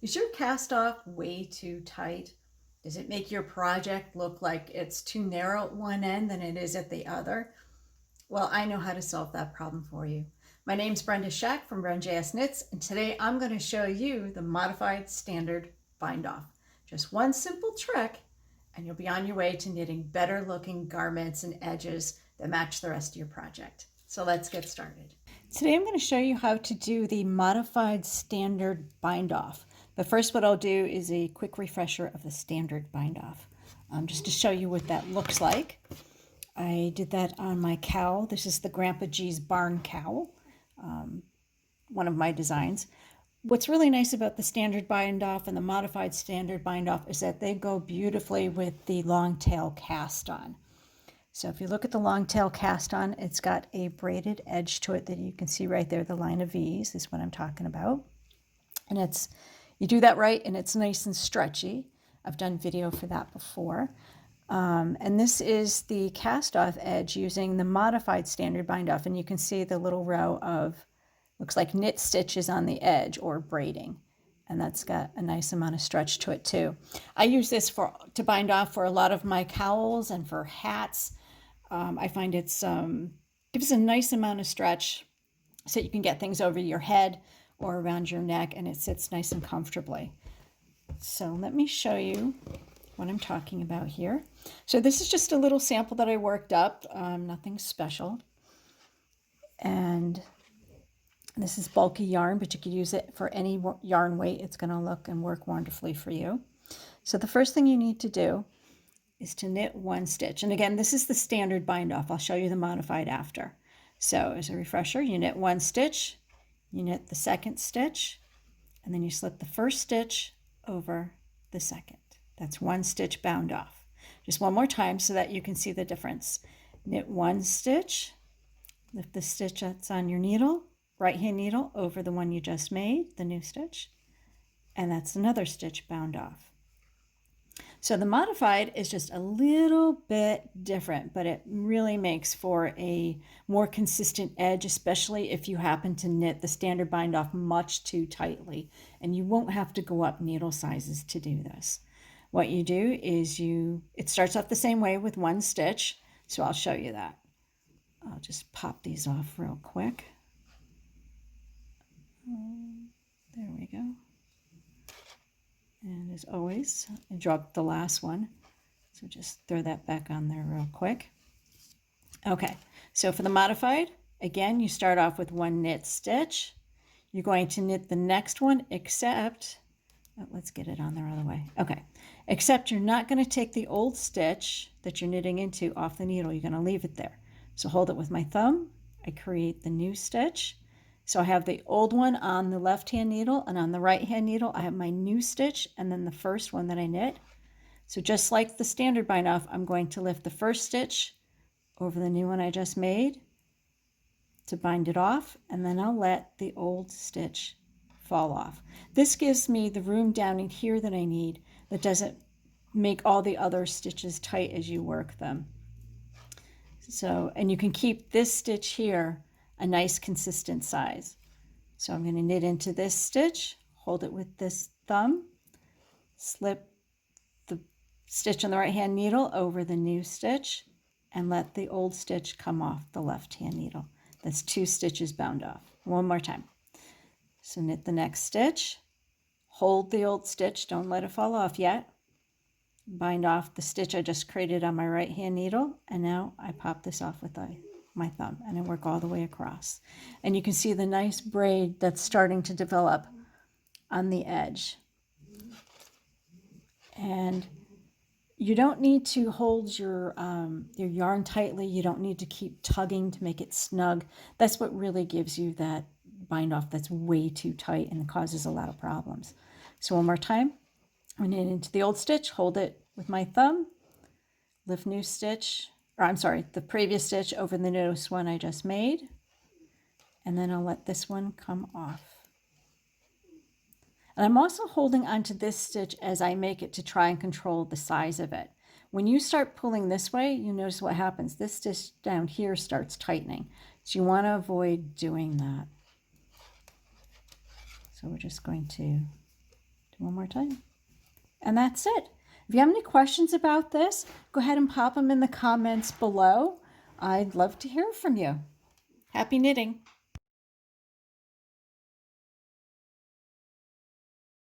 Is your cast off way too tight? Does it make your project look like it's too narrow at one end than it is at the other? Well, I know how to solve that problem for you. My name's Brenda Schack from BrenJS Knits, and today I'm going to show you the modified standard bind off. Just one simple trick, and you'll be on your way to knitting better looking garments and edges that match the rest of your project. So let's get started. Today I'm going to show you how to do the modified standard bind off. But first what I'll do is a quick refresher of the standard bind off, just to show you what that looks like. I did that on my cowl. This is the Grandpa G's barn cowl, one of my designs. What's really nice about the standard bind off and the modified standard bind off is that they go beautifully with the long tail cast on. So if you look at the long tail cast on, it's got a braided edge to it that you can see right there. The line of V's is what I'm talking about. And you do that right and it's nice and stretchy. I've done video for that before. And this is the cast off edge using the modified standard bind off. And you can see the little row of, looks like knit stitches on the edge or braiding. And that's got a nice amount of stretch to it too. I use this to bind off for a lot of my cowls and for hats. I find it's gives a nice amount of stretch so you can get things over your head or around your neck and it sits nice and comfortably. So let me show you what I'm talking about here. So this is just a little sample that I worked up, nothing special. And this is bulky yarn, but you could use it for any yarn weight. It's going to look and work wonderfully for you. So the first thing you need to do is to knit one stitch. And again, this is the standard bind off. I'll show you the modified after. So as a refresher, you knit one stitch, you knit the second stitch, and then you slip the first stitch over the second. That's one stitch bound off. Just one more time so that you can see the difference. Knit one stitch, lift the stitch that's on your needle, right hand needle over the one you just made, the new stitch, and that's another stitch bound off. So the modified is just a little bit different, but it really makes for a more consistent edge, especially if you happen to knit the standard bind off much too tightly, and you won't have to go up needle sizes to do this. What you do is it starts off the same way with one stitch, so I'll show you that. I'll just pop these off real quick. There we go. And as always, I dropped the last one, so just throw that back on there real quick. Okay, so for the modified, again, you start off with one knit stitch. You're going to knit the next one, except, let's get it on there all the way. Okay, except you're not going to take the old stitch that you're knitting into off the needle. You're going to leave it there. So hold it with my thumb. I create the new stitch. So I have the old one on the left-hand needle, and on the right-hand needle, I have my new stitch, and then the first one that I knit. So just like the standard bind off, I'm going to lift the first stitch over the new one I just made to bind it off, and then I'll let the old stitch fall off. This gives me the room down in here that I need that doesn't make all the other stitches tight as you work them. So, and you can keep this stitch here a nice consistent size. So I'm going to knit into this stitch, hold it with this thumb, slip the stitch on the right hand needle over the new stitch, and let the old stitch come off the left hand needle. That's two stitches bound off. One more time. So knit the next stitch, hold the old stitch, don't let it fall off yet. Bind off the stitch I just created on my right hand needle, and now I pop this off with my thumb and I work all the way across. And you can see the nice braid that's starting to develop on the edge. And you don't need to hold your yarn tightly. You don't need to keep tugging to make it snug. That's what really gives you that bind off that's way too tight and causes a lot of problems. So one more time, I knit into the old stitch, hold it with my thumb, lift new stitch, or I'm sorry, the previous stitch over the newest one I just made, and then I'll let this one come off. And I'm also holding onto this stitch as I make it to try and control the size of it. When you start pulling this way, you notice what happens. This stitch down here starts tightening. So you want to avoid doing that. So we're just going to One more time. And that's it. If you have any questions about this, go ahead and pop them in the comments below. I'd love to hear from you. Happy knitting.